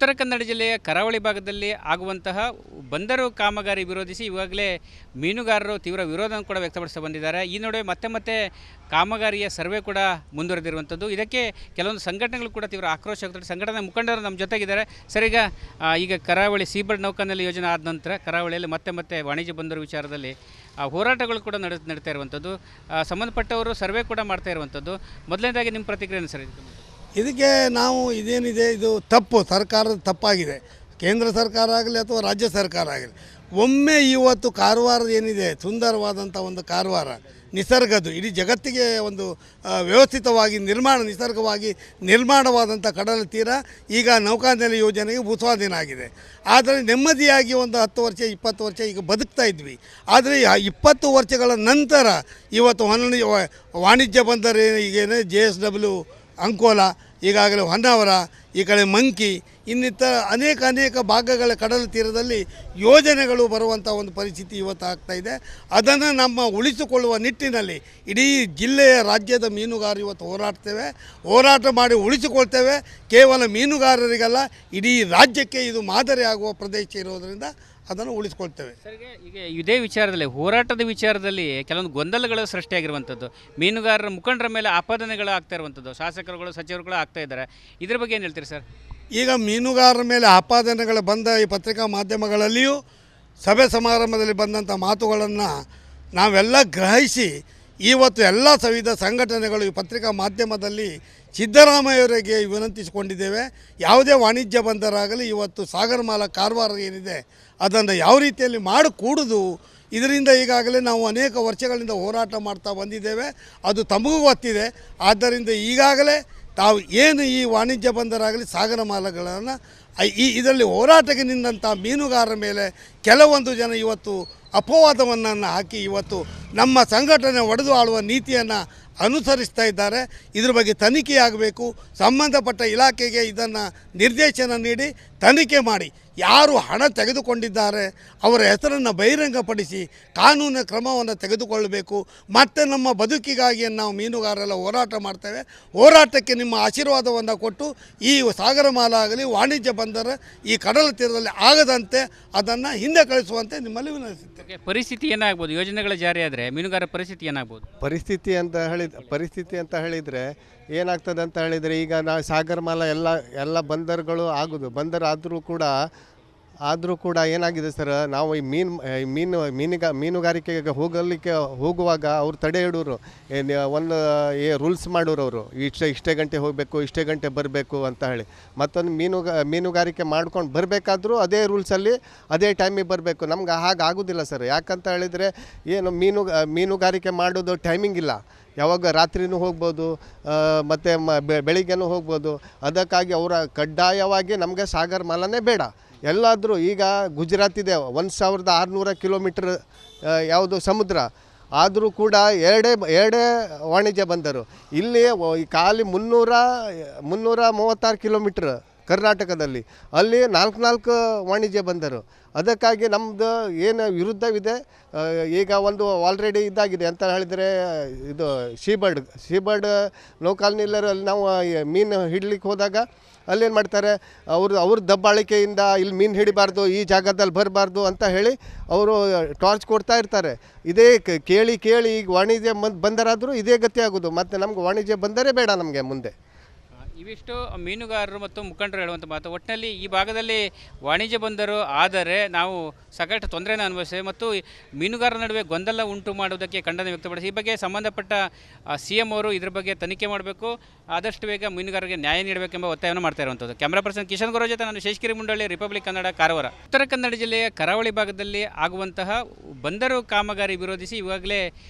ಉತ್ತರ ಕನ್ನಡ ಜಿಲ್ಲೆಯ ಕರಾವಳಿ ಭಾಗದಲ್ಲಿ ಆಗುವಂತಹ ಬಂದರು ಕಾಮಗಾರಿ ವಿರೋಧಿಸಿ ಇವಾಗಲೇ ಮೀನುಗಾರರು ತೀವ್ರ ವಿರೋಧವನ್ನು ಕೂಡ ವ್ಯಕ್ತಪಡಿಸ್ತಾ ಬಂದಿದ್ದಾರೆ. ಈ ನಡುವೆ ಮತ್ತೆ ಕಾಮಗಾರಿಯ ಸರ್ವೆ ಕೂಡ ಮುಂದುವರೆದಿರುವಂಥದ್ದು. ಇದಕ್ಕೆ ಕೆಲವೊಂದು ಸಂಘಟನೆಗಳು ಕೂಡ ತೀವ್ರ ಆಕ್ರೋಶ ವ್ಯಕ್ತಪಡಿಸಿ ಸಂಘಟನೆ ಮುಖಂಡರು ನಮ್ಮ ಜೊತೆಗಿದ್ದಾರೆ. ಸರ್, ಈಗ ಕರಾವಳಿ ಸೀಬರ್ಡ್ ನೌಕಾನೆಲೆ ಯೋಜನೆ ಆದ ನಂತರ ಕರಾವಳಿಯಲ್ಲಿ ಮತ್ತೆ ವಾಣಿಜ್ಯ ಬಂದರು ವಿಚಾರದಲ್ಲಿ ಹೋರಾಟಗಳು ಕೂಡ ನಡೀತಾ ಇರುವಂಥದ್ದು. ಸಂಬಂಧಪಟ್ಟವರು ಸರ್ವೆ ಕೂಡ ಮಾಡ್ತಾ ಇರುವಂಥದ್ದು. ಮೊದಲನೇದಾಗಿ ನಿಮ್ಮ ಪ್ರತಿಕ್ರಿಯೆ ಸರ್? ಇದಕ್ಕೆ ನಾವು ಇದೇನಿದೆ ಇದು ತಪ್ಪು, ಸರ್ಕಾರದ ತಪ್ಪಾಗಿದೆ. ಕೇಂದ್ರ ಸರ್ಕಾರ ಆಗಲಿ ಅಥವಾ ರಾಜ್ಯ ಸರ್ಕಾರ ಆಗಲಿ, ಒಮ್ಮೆ ಇವತ್ತು ಕಾರವಾರ ಏನಿದೆ ಸುಂದರವಾದಂಥ ಒಂದು ಕಾರವಾರ ನಿಸರ್ಗದ್ದು ಇಡೀ ಜಗತ್ತಿಗೆ ಒಂದು ವ್ಯವಸ್ಥಿತವಾಗಿ ನಿಸರ್ಗವಾಗಿ ನಿರ್ಮಾಣವಾದಂಥ ಕಡಲ ತೀರ ಈಗ ನೌಕಾನೆಲೆ ಯೋಜನೆಗೆ ಭೂಸ್ವಾಧೀನ ಆಗಿದೆ. ಆದರೆ ನೆಮ್ಮದಿಯಾಗಿ ಒಂದು 10 ವರ್ಷ 20 ವರ್ಷ ಈಗ ಬದುಕ್ತಾ ಇದ್ವಿ. ಆದರೆ 20 ವರ್ಷಗಳ ನಂತರ ಇವತ್ತು ವಾಣಿಜ್ಯ ಬಂದರೆ ಈಗೇನೆ JSW ಅಂಕೋಲಾ, ಈಗಾಗಲೇ ಹೊನ್ನಾವರ, ಈ ಕಡೆ ಮಂಕಿ, ಇನ್ನಿತರ ಅನೇಕ ಭಾಗಗಳ ಕಡಲ ತೀರದಲ್ಲಿ ಯೋಜನೆಗಳು ಬರುವಂಥ ಒಂದು ಪರಿಸ್ಥಿತಿ ಇವತ್ತು ಆಗ್ತಾಯಿದೆ. ಅದನ್ನು ನಮ್ಮ ಉಳಿಸಿಕೊಳ್ಳುವ ನಿಟ್ಟಿನಲ್ಲಿ ಇಡೀ ಜಿಲ್ಲೆಯ ರಾಜ್ಯದ ಮೀನುಗಾರರು ಇವತ್ತು ಹೋರಾಟ ಮಾಡಿ ಉಳಿಸಿಕೊಳ್ತೇವೆ. ಕೇವಲ ಮೀನುಗಾರರಿಗಲ್ಲ, ಇಡೀ ರಾಜ್ಯಕ್ಕೆ ಇದು ಮಾದರಿ ಆಗುವ ಪ್ರದೇಶ ಇರೋದರಿಂದ ಅದನ್ನು ಉಳಿಸ್ಕೊಳ್ತೇವೆ. ಸರಿಗೆ ಈಗ ಇದೇ ವಿಚಾರದಲ್ಲಿ ಹೋರಾಟದ ವಿಚಾರದಲ್ಲಿ ಕೆಲವೊಂದು ಗೊಂದಲಗಳು ಸೃಷ್ಟಿಯಾಗಿರುವಂಥದ್ದು, ಮೀನುಗಾರರ ಮುಖಂಡರ ಮೇಲೆ ಆಪಾದನೆಗಳು ಆಗ್ತಾ ಇರುವಂಥದ್ದು, ಶಾಸಕರುಗಳು ಸಚಿವರುಗಳು ಆಗ್ತಾ ಇದ್ದಾರೆ. ಇದ್ರ ಬಗ್ಗೆ ಏನು ಹೇಳ್ತೀರಿ ಸರ್? ಈಗ ಮೀನುಗಾರರ ಮೇಲೆ ಆಪಾದನೆಗಳು ಬಂದ ಈ ಪತ್ರಿಕಾ ಮಾಧ್ಯಮಗಳಲ್ಲಿಯೂ ಸಭೆ ಸಮಾರಂಭದಲ್ಲಿ ಬಂದಂಥ ಮಾತುಗಳನ್ನು ನಾವೆಲ್ಲ ಗ್ರಹಿಸಿ ಇವತ್ತು ಎಲ್ಲ ವಿವಿಧ ಸಂಘಟನೆಗಳು ಈ ಪತ್ರಿಕಾ ಮಾಧ್ಯಮದಲ್ಲಿ ಸಿದ್ದರಾಮಯ್ಯವರಿಗೆ ವಿನಂತಿಸಿಕೊಂಡಿದ್ದೇವೆ. ಯಾವುದೇ ವಾಣಿಜ್ಯ ಬಂದರಾಗಲಿ ಇವತ್ತು ಸಾಗರಮಾಲಾ ಕಾರವಾರ ಏನಿದೆ ಅದನ್ನು ಯಾವ ರೀತಿಯಲ್ಲಿ ಮಾಡಿಕೂಡುದು, ಇದರಿಂದ ಈಗಾಗಲೇ ನಾವು ಅನೇಕ ವರ್ಷಗಳಿಂದ ಹೋರಾಟ ಮಾಡ್ತಾ ಬಂದಿದ್ದೇವೆ. ಅದು ತಮಗೂ ಗೊತ್ತಿದೆ. ಆದ್ದರಿಂದ ಈಗಾಗಲೇ ತಾವು ಏನು ಈ ವಾಣಿಜ್ಯ ಬಂದರಾಗಲಿ ಸಾಗರಮಾಲಾಗಳನ್ನು ಇದರಲ್ಲಿ ಹೋರಾಟಕ್ಕೆ ನಿಂತಹ ಮೀನುಗಾರರ ಮೇಲೆ ಕೆಲವೊಂದು ಜನ ಇವತ್ತು ಅಪವಾದವನ್ನು ಹಾಕಿ ಇವತ್ತು ನಮ್ಮ ಸಂಘಟನೆ ಒಡೆದು ಆಳುವ ನೀತಿಯನ್ನು ಅನುಸರಿಸ್ತಾ ಇದ್ದಾರೆ. ಇದ್ರ ಬಗ್ಗೆ ತನಿಖೆಯಾಗಬೇಕು. ಸಂಬಂಧಪಟ್ಟ ಇಲಾಖೆಗೆ ಇದನ್ನು ನಿರ್ದೇಶನ ನೀಡಿ ತನಿಖೆ ಮಾಡಿ ಯಾರು ಹಣ ತೆಗೆದುಕೊಂಡಿದ್ದಾರೆ ಅವರ ಹೆಸರನ್ನು ಬಹಿರಂಗಪಡಿಸಿ ಕಾನೂನಿನ ಕ್ರಮವನ್ನು ತೆಗೆದುಕೊಳ್ಳಬೇಕು. ಮತ್ತು ನಮ್ಮ ಬದುಕಿಗಾಗಿ ನಾವು ಮೀನುಗಾರರೆಲ್ಲ ಹೋರಾಟ ಮಾಡ್ತೇವೆ. ಹೋರಾಟಕ್ಕೆ ನಿಮ್ಮ ಆಶೀರ್ವಾದವನ್ನು ಕೊಟ್ಟು ಈ ಸಾಗರಮಾಲಾ ಆಗಲಿ ವಾಣಿಜ್ಯ ಬಂದರ ಈ ಕಡಲ ತೀರದಲ್ಲಿ ಆಗದಂತೆ ಅದನ್ನು ಹಿಂದೆ ಕಳಿಸುವಂತೆ ನಿಮ್ಮಲ್ಲಿ ವಿನಂತಿಸುತ್ತೇವೆ. ಪರಿಸ್ಥಿತಿ ಏನಾಗ್ಬೋದು ಯೋಜನೆಗಳ ಜಾರಿ ಆದರೆ ಮೀನುಗಾರರ ಪರಿಸ್ಥಿತಿ ಏನಾಗ್ಬೋದು? ಪರಿಸ್ಥಿತಿ ಅಂತ ಹೇಳಿದರೆ ಏನಾಗ್ತದೆ ಅಂತ ಹೇಳಿದರೆ, ಈಗ ನಾವು ಸಾಗರಮಾಲಾ ಎಲ್ಲ ಬಂದರುಗಳು ಆಗೋದು ಬಂದರು ಆದರೂ ಕೂಡ ಏನಾಗಿದೆ ಸರ್, ನಾವು ಈ ಮೀನುಗಾರಿಕೆಗೆ ಹೋಗುವಾಗ ಅವ್ರು ತಡೆ ಹಿಡೋರು, ಒಂದು ರೂಲ್ಸ್ ಮಾಡೋರು ಅವರು, ಇಷ್ಟೇ ಗಂಟೆ ಹೋಗಬೇಕು, ಇಷ್ಟೇ ಗಂಟೆ ಬರಬೇಕು ಅಂತ ಹೇಳಿ. ಮತ್ತೊಂದು ಮೀನುಗಾರಿಕೆ ಮಾಡ್ಕೊಂಡು ಬರಬೇಕಾದ್ರೂ ಅದೇ ರೂಲ್ಸಲ್ಲಿ ಅದೇ ಟೈಮಿಗೆ ಬರಬೇಕು. ನಮ್ಗೆ ಹಾಗೆ ಆಗೋದಿಲ್ಲ ಸರ್. ಯಾಕಂತ ಹೇಳಿದರೆ ಏನು ಮೀನುಗಾರಿಕೆ ಮಾಡೋದು ಟೈಮಿಂಗ್ ಇಲ್ಲ. ಯಾವಾಗ ರಾತ್ರಿನೂ ಹೋಗ್ಬೋದು ಮತ್ತು ಬೆಳಿಗ್ಗೆನೂ ಹೋಗ್ಬೋದು. ಅದಕ್ಕಾಗಿ ಅವರ ಕಡ್ಡಾಯವಾಗಿ ನಮಗೆ ಸಾಗರಮಾಲಾನೇ ಬೇಡ. ಎಲ್ಲಾದರೂ ಈಗ ಗುಜರಾತ್ ಇದೆ 1600 ಕಿಲೋಮೀಟ್ರ್ ಯಾವುದು ಸಮುದ್ರ, ಆದರೂ ಕೂಡ ಎರಡೇ ವಾಣಿಜ್ಯ ಬಂದರು. ಇಲ್ಲಿ ಖಾಲಿ 336 ಕಿಲೋಮೀಟ್ರ್ ಕರ್ನಾಟಕದಲ್ಲಿ, ಅಲ್ಲಿ 4 ವಾಣಿಜ್ಯ ಬಂದರು. ಅದಕ್ಕಾಗಿ ನಮ್ಮದು ಏನು ವಿರುದ್ಧವಿದೆ. ಈಗ ಒಂದು ಆಲ್ರೆಡಿ ಇದಾಗಿದೆ ಅಂತ ಹೇಳಿದರೆ, ಇದು ಸೀಬರ್ಡ್ ನೌಕಾನೆಲೆಯಲ್ಲಿ ನಾವು ಮೀನು ಹಿಡ್ಲಿಕ್ಕೆ ಹೋದಾಗ ಅಲ್ಲೇನು ಮಾಡ್ತಾರೆ, ಅವ್ರ ದಬ್ಬಾಳಿಕೆಯಿಂದ ಇಲ್ಲಿ ಮೀನು ಹಿಡಿಬಾರ್ದು, ಈ ಜಾಗದಲ್ಲಿ ಬರಬಾರ್ದು ಅಂತ ಹೇಳಿ ಅವರು ಟಾರ್ಚ್ ಕೊಡ್ತಾ ಇರ್ತಾರೆ. ಇದೇ ಕೇಳಿ ಈಗ ವಾಣಿಜ್ಯ ಬಂದರಾದರೂ ಇದೇ ಗತಿ ಆಗೋದು. ಮತ್ತು ನಮ್ಗೆ ವಾಣಿಜ್ಯ ಬಂದರೆ ಬೇಡ ನಮಗೆ ಮುಂದೆ. ಇವಿಷ್ಟು ಮೀನುಗಾರರು ಮತ್ತು ಮುಖಂಡರು ಹೇಳುವಂಥ ಮಾತು. ಒಟ್ಟಿನಲ್ಲಿ ಈ ಭಾಗದಲ್ಲಿ ವಾಣಿಜ್ಯ ಬಂದರು ಆದರೆ ನಾವು ಸಾಕಷ್ಟು ತೊಂದರೆಯನ್ನು ಅನುಭವಿಸ್ತೇವೆ ಮತ್ತು ಮೀನುಗಾರರ ನಡುವೆ ಗೊಂದಲ ಉಂಟು ಮಾಡುವುದಕ್ಕೆ ಖಂಡನೆ ವ್ಯಕ್ತಪಡಿಸಿ ಈ ಬಗ್ಗೆ ಸಂಬಂಧಪಟ್ಟ CM ಅವರು ಇದ್ರ ಬಗ್ಗೆ ತನಿಖೆ ಮಾಡಬೇಕು, ಆದಷ್ಟು ಬೇಗ ಮೀನುಗಾರರಿಗೆ ನ್ಯಾಯ ನೀಡಬೇಕೆಂಬ ಒತ್ತಾಯವನ್ನು ಮಾಡ್ತಾ ಇರುವಂಥದ್ದು. ಕ್ಯಾಮ್ರಾ ಪರ್ಸನ್ ಕಿಶನ್ ಗೌರವ್ ಜೊತೆ ನಾನು ಶೇಷಗಿರಿ ಮುಂಡಳ್ಳಿ, ರಿಪಬ್ಲಿಕ್ ಕನ್ನಡ, ಕಾರವಾರ. ಉತ್ತರ ಕನ್ನಡ ಜಿಲ್ಲೆಯ ಕರಾವಳಿ ಭಾಗದಲ್ಲಿ ಆಗುವಂತಹ ಬಂದರು ಕಾಮಗಾರಿ ವಿರೋಧಿಸಿ ಇವಾಗಲೇ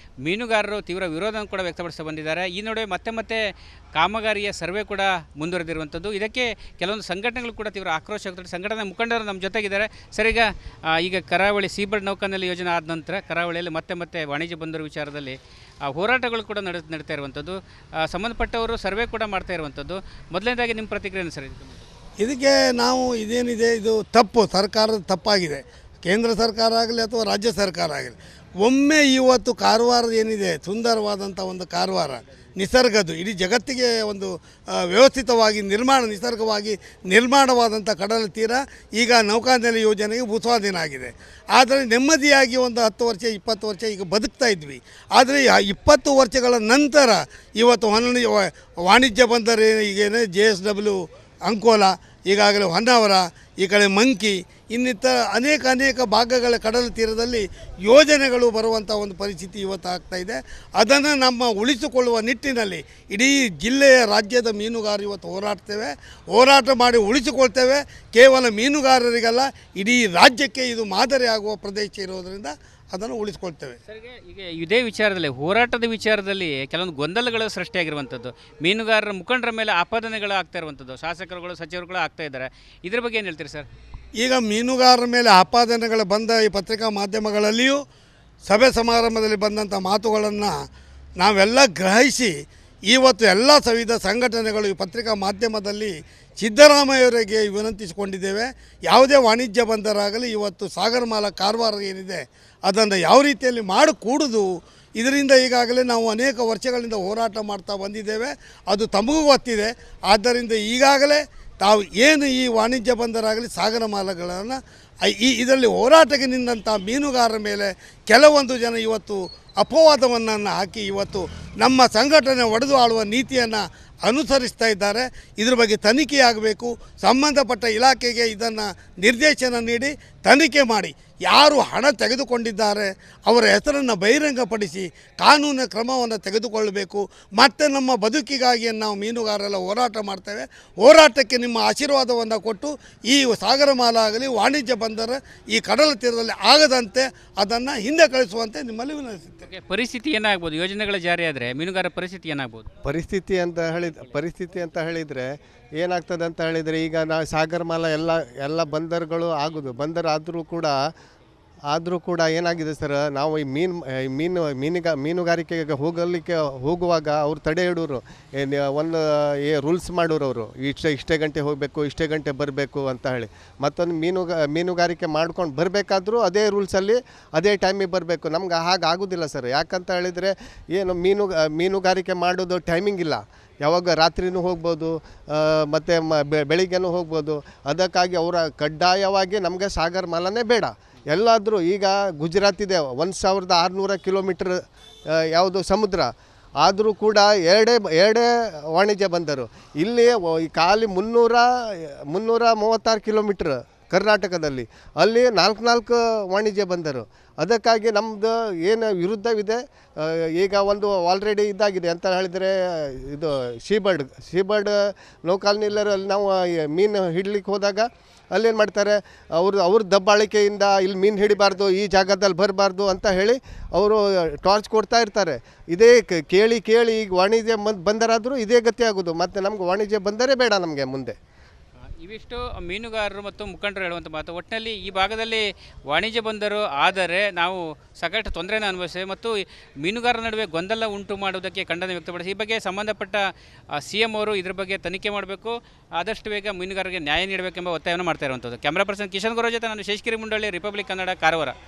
ಮೀನುಗಾರರು ತೀವ್ರ ವಿರೋಧವನ್ನು ಕೂಡ ವ್ಯಕ್ತಪಡಿಸ್ತಾ ಬಂದಿದ್ದಾರೆ. ಈ ನಡುವೆ ಮತ್ತೆ ಕಾಮಗಾರಿಯ ಸರ್ವೆ ಕೂಡ ಮುಂದುವರೆದಿರುವಂಥದ್ದು. ಇದಕ್ಕೆ ಕೆಲವೊಂದು ಸಂಘಟನೆಗಳು ಕೂಡ ತೀವ್ರ ಆಕ್ರೋಶ ವ್ಯಕ್ತಪಡಿಸಿ ಸಂಘಟನೆ ಮುಖಂಡರು ನಮ್ಮ ಜೊತೆಗಿದ್ದಾರೆ. ಸರ್, ಈಗ ಕರಾವಳಿ ಸೀಬರ್ಡ್ ನೌಕಾನೆಲೆ ಯೋಜನೆ ಆದ ನಂತರ ಕರಾವಳಿಯಲ್ಲಿ ಮತ್ತೆ ವಾಣಿಜ್ಯ ಬಂದರು ವಿಚಾರದಲ್ಲಿ ಹೋರಾಟಗಳು ಕೂಡ ನಡೀತಾ ಇರುವಂಥದ್ದು. ಸಂಬಂಧಪಟ್ಟವರು ಸರ್ವೆ ಕೂಡ ಮಾಡ್ತಾ ಇರುವಂಥದ್ದು. ಮೊದಲನೇದಾಗಿ ನಿಮ್ಮ ಪ್ರತಿಕ್ರಿಯೆ ಸರ್? ಇದಕ್ಕೆ ನಾವು ಇದೇನಿದೆ ಇದು ತಪ್ಪು, ಸರ್ಕಾರದ ತಪ್ಪಾಗಿದೆ. ಕೇಂದ್ರ ಸರ್ಕಾರ ಆಗಲಿ ಅಥವಾ ರಾಜ್ಯ ಸರ್ಕಾರ ಆಗಲಿ, ಒಮ್ಮೆ ಇವತ್ತು ಕಾರವಾರ ಏನಿದೆ ಸುಂದರವಾದಂಥ ಒಂದು ಕಾರವಾರ ನಿಸರ್ಗದ್ದು ಇಡೀ ಜಗತ್ತಿಗೆ ಒಂದು ವ್ಯವಸ್ಥಿತವಾಗಿ ನಿಸರ್ಗವಾಗಿ ನಿರ್ಮಾಣವಾದಂಥ ಕಡಲ ತೀರ ಈಗ ನೌಕಾನೆಲೆ ಯೋಜನೆಗೆ ಭೂಸ್ವಾಧೀನ ಆಗಿದೆ. ಆದರೆ ನೆಮ್ಮದಿಯಾಗಿ ಒಂದು 10 ವರ್ಷ 20 ವರ್ಷ ಈಗ ಬದುಕ್ತಾ ಇದ್ವಿ. ಆದರೆ 20 ವರ್ಷಗಳ ನಂತರ ಇವತ್ತು ವಾಣಿಜ್ಯ ಬಂದರೆ ಈಗೇನೆ JSW ಅಂಕೋಲ, ಈಗಾಗಲೇ ಹೊನ್ನಾವರ, ಈ ಕಡೆ ಮಂಕಿ, ಇನ್ನಿತರ ಅನೇಕ ಭಾಗಗಳ ಕಡಲ ತೀರದಲ್ಲಿ ಯೋಜನೆಗಳು ಬರುವಂಥ ಒಂದು ಪರಿಸ್ಥಿತಿ ಇವತ್ತು ಆಗ್ತಾಯಿದೆ. ಅದನ್ನು ನಮ್ಮ ಉಳಿಸಿಕೊಳ್ಳುವ ನಿಟ್ಟಿನಲ್ಲಿ ಇಡೀ ಜಿಲ್ಲೆಯ ರಾಜ್ಯದ ಮೀನುಗಾರರು ಇವತ್ತು ಹೋರಾಟ ಮಾಡಿ ಉಳಿಸಿಕೊಳ್ತೇವೆ. ಕೇವಲ ಮೀನುಗಾರರಿಗಲ್ಲ, ಇಡೀ ರಾಜ್ಯಕ್ಕೆ ಇದು ಮಾದರಿ ಆಗುವ ಪ್ರದೇಶ ಇರೋದರಿಂದ ಅದನ್ನು ಉಳಿಸ್ಕೊಳ್ತೇವೆ. ಸರಿಗೆ ಈಗ ಇದೇ ವಿಚಾರದಲ್ಲಿ ಹೋರಾಟದ ವಿಚಾರದಲ್ಲಿ ಕೆಲವೊಂದು ಗೊಂದಲಗಳು ಸೃಷ್ಟಿಯಾಗಿರುವಂಥದ್ದು, ಮೀನುಗಾರರ ಮುಖಂಡರ ಮೇಲೆ ಆಪಾದನೆಗಳು ಆಗ್ತಾ ಇರುವಂಥದ್ದು, ಶಾಸಕರುಗಳು ಸಚಿವರುಗಳು ಆಗ್ತಾ ಇದ್ದಾರೆ. ಇದ್ರ ಬಗ್ಗೆ ಏನು ಹೇಳ್ತೀರಿ ಸರ್? ಈಗ ಮೀನುಗಾರರ ಮೇಲೆ ಆಪಾದನೆಗಳು ಬಂದ ಈ ಪತ್ರಿಕಾ ಮಾಧ್ಯಮಗಳಲ್ಲಿಯೂ ಸಭೆ ಸಮಾರಂಭದಲ್ಲಿ ಬಂದಂಥ ಮಾತುಗಳನ್ನು ನಾವೆಲ್ಲ ಗ್ರಹಿಸಿ ಇವತ್ತು ಎಲ್ಲ ಸವಿಧ ಸಂಘಟನೆಗಳು ಈ ಪತ್ರಿಕಾ ಮಾಧ್ಯಮದಲ್ಲಿ ಸಿದ್ದರಾಮಯ್ಯವರಿಗೆ ವಿನಂತಿಸಿಕೊಂಡಿದ್ದೇವೆ. ಯಾವುದೇ ವಾಣಿಜ್ಯ ಬಂದರಾಗಲಿ ಇವತ್ತು ಸಾಗರಮಾಲಾ ಕಾರವಾರ ಏನಿದೆ ಅದನ್ನು ಯಾವ ರೀತಿಯಲ್ಲಿ ಮಾಡಿಕೂಡುದು, ಇದರಿಂದ ಈಗಾಗಲೇ ನಾವು ಅನೇಕ ವರ್ಷಗಳಿಂದ ಹೋರಾಟ ಮಾಡ್ತಾ ಬಂದಿದ್ದೇವೆ. ಅದು ತಮಗೂ ಗೊತ್ತಿದೆ. ಆದ್ದರಿಂದ ಈಗಾಗಲೇ ತಾವು ಏನು ಈ ವಾಣಿಜ್ಯ ಬಂದರಾಗಲಿ ಸಾಗರಮಾಲಾಗಳನ್ನು ಇದರಲ್ಲಿ ಹೋರಾಟಕ್ಕೆ ನಿಂತಹ ಮೀನುಗಾರರ ಮೇಲೆ ಕೆಲವೊಂದು ಜನ ಇವತ್ತು ಅಪವಾದವನ್ನು ಹಾಕಿ ಇವತ್ತು ನಮ್ಮ ಸಂಘಟನೆ ಒಡೆದು ಆಳುವ ನೀತಿಯನ್ನು ಅನುಸರಿಸ್ತಾ ಇದ್ದಾರೆ. ಇದ್ರ ಬಗ್ಗೆ ತನಿಖೆಯಾಗಬೇಕು. ಸಂಬಂಧಪಟ್ಟ ಇಲಾಖೆಗೆ ಇದನ್ನು ನಿರ್ದೇಶನ ನೀಡಿ ತನಿಖೆ ಮಾಡಿ ಯಾರು ಹಣ ತೆಗೆದುಕೊಂಡಿದ್ದಾರೆ ಅವರ ಹೆಸರನ್ನು ಬಹಿರಂಗಪಡಿಸಿ ಕಾನೂನಿನ ಕ್ರಮವನ್ನು ತೆಗೆದುಕೊಳ್ಳಬೇಕು. ಮತ್ತು ನಮ್ಮ ಬದುಕಿಗಾಗಿ ನಾವು ಮೀನುಗಾರರೆಲ್ಲ ಹೋರಾಟ ಮಾಡ್ತೇವೆ. ಹೋರಾಟಕ್ಕೆ ನಿಮ್ಮ ಆಶೀರ್ವಾದವನ್ನು ಕೊಟ್ಟು ಈ ಸಾಗರಮಾಲಾ ಆಗಲಿ ವಾಣಿಜ್ಯ ಬಂದರ ಈ ಕಡಲ ತೀರದಲ್ಲಿ ಆಗದಂತೆ ಅದನ್ನು ಹಿಂದೆ ಕಳಿಸುವಂತೆ ನಿಮ್ಮಲ್ಲಿ ವಿನಂತಿಸುತ್ತೇವೆ. ಪರಿಸ್ಥಿತಿ ಏನಾಗ್ಬೋದು? ಯೋಜನೆಗಳ ಜಾರಿ ಆದರೆ ಮೀನುಗಾರರ ಪರಿಸ್ಥಿತಿ ಏನಾಗ್ಬೋದು? ಪರಿಸ್ಥಿತಿ ಅಂತ ಹೇಳಿದರೆ ಏನಾಗ್ತದೆ ಅಂತ ಹೇಳಿದರೆ, ಈಗ ನಾವು ಸಾಗರಮಾಲಾ ಎಲ್ಲ ಬಂದರುಗಳು ಬಂದರಾದರೂ ಕೂಡ ಏನಾಗಿದೆ ಸರ್, ನಾವು ಈ ಮೀನುಗಾರಿಕೆಗೆ ಹೋಗುವಾಗ ಅವ್ರು ತಡೆ ಹಿಡೋರು, ಒಂದು ರೂಲ್ಸ್ ಮಾಡೋರು ಅವರು, ಇಷ್ಟೇ ಗಂಟೆ ಹೋಗಬೇಕು, ಇಷ್ಟೇ ಗಂಟೆ ಬರಬೇಕು ಅಂತ ಹೇಳಿ. ಮತ್ತೊಂದು ಮೀನುಗಾರಿಕೆ ಮಾಡ್ಕೊಂಡು ಬರಬೇಕಾದ್ರೂ ಅದೇ ರೂಲ್ಸಲ್ಲಿ ಅದೇ ಟೈಮಿಗೆ ಬರಬೇಕು. ನಮ್ಗೆ ಹಾಗೆ ಆಗೋದಿಲ್ಲ ಸರ್. ಯಾಕಂತ ಹೇಳಿದರೆ ಏನು ಮೀನುಗಾರಿಕೆ ಮಾಡೋದು ಟೈಮಿಂಗ್ ಇಲ್ಲ. ಯಾವಾಗ ರಾತ್ರಿನೂ ಹೋಗ್ಬೋದು ಮತ್ತು ಬೆಳಿಗ್ಗೆನೂ ಹೋಗ್ಬೋದು. ಅದಕ್ಕಾಗಿ ಅವರ ಕಡ್ಡಾಯವಾಗಿ ನಮಗೆ ಸಾಗರಮಾಲಾನೇ ಬೇಡ. ಎಲ್ಲಾದರೂ ಈಗ ಗುಜರಾತ್ ಇದೆ 1600 ಕಿಲೋಮೀಟ್ರ್ ಯಾವುದು ಸಮುದ್ರ, ಆದರೂ ಕೂಡ ಎರಡೇ ವಾಣಿಜ್ಯ ಬಂದರು. ಇಲ್ಲಿ ಖಾಲಿ 336 ಕಿಲೋಮೀಟ್ರ್ ಕರ್ನಾಟಕದಲ್ಲಿ, ಅಲ್ಲಿ 4 ವಾಣಿಜ್ಯ ಬಂದರು. ಅದಕ್ಕಾಗಿ ನಮ್ಮದು ಏನು ವಿರುದ್ಧವಿದೆ. ಈಗ ಒಂದು ಆಲ್ರೆಡಿ ಇದಾಗಿದೆ ಅಂತ ಹೇಳಿದರೆ, ಇದು ಸೀಬರ್ಡ್ ನೌಕಾನೆಲೆಯಲ್ಲಿ ನಾವು ಮೀನು ಹಿಡ್ಲಿಕ್ಕೆ ಹೋದಾಗ ಅಲ್ಲೇನು ಮಾಡ್ತಾರೆ, ಅವ್ರ ದಬ್ಬಾಳಿಕೆಯಿಂದ ಇಲ್ಲಿ ಮೀನು ಹಿಡಿಬಾರ್ದು, ಈ ಜಾಗದಲ್ಲಿ ಬರಬಾರ್ದು ಅಂತ ಹೇಳಿ ಅವರು ಟಾರ್ಚ್ ಕೊಡ್ತಾ ಇರ್ತಾರೆ. ಇದೇ ಕೇಳಿ ಈಗ ವಾಣಿಜ್ಯ ಬಂದರಾದರೂ ಇದೇ ಗತಿ ಆಗೋದು. ಮತ್ತು ನಮ್ಗೆ ವಾಣಿಜ್ಯ ಬಂದರೆ ಬೇಡ ನಮಗೆ ಮುಂದೆ. ಇವಿಷ್ಟು ಮೀನುಗಾರರು ಮತ್ತು ಮುಖಂಡರು ಹೇಳುವಂಥ ಮಾತು. ಒಟ್ಟಿನಲ್ಲಿ ಈ ಭಾಗದಲ್ಲಿ ವಾಣಿಜ್ಯ ಬಂದರು ಆದರೆ ನಾವು ಸಾಕಷ್ಟು ತೊಂದರೆಯನ್ನು ಅನುಭವಿಸ್ತೇವೆ ಮತ್ತು ಮೀನುಗಾರರ ನಡುವೆ ಗೊಂದಲ ಉಂಟು ಮಾಡುವುದಕ್ಕೆ ಖಂಡನೆ ವ್ಯಕ್ತಪಡಿಸಿ ಈ ಬಗ್ಗೆ ಸಂಬಂಧಪಟ್ಟ CM ಅವರು ಇದ್ರ ಬಗ್ಗೆ ತನಿಖೆ ಮಾಡಬೇಕು, ಆದಷ್ಟು ಬೇಗ ಮೀನುಗಾರರಿಗೆ ನ್ಯಾಯ ನೀಡಬೇಕೆಂಬ ಒತ್ತಾಯವನ್ನು ಮಾಡ್ತಾ ಇರುವಂಥದ್ದು. ಕ್ಯಾಮ್ರಾ ಪರ್ಸನ್ ಕಿಶನ್ ಗೌರವ್ ಜೊತೆ ನಾನು ಶೇಷಗಿರಿ ಮುಂಡಳ್ಳಿ, ರಿಪಬ್ಲಿಕ್ ಕನ್ನಡ, ಕಾರವಾರ.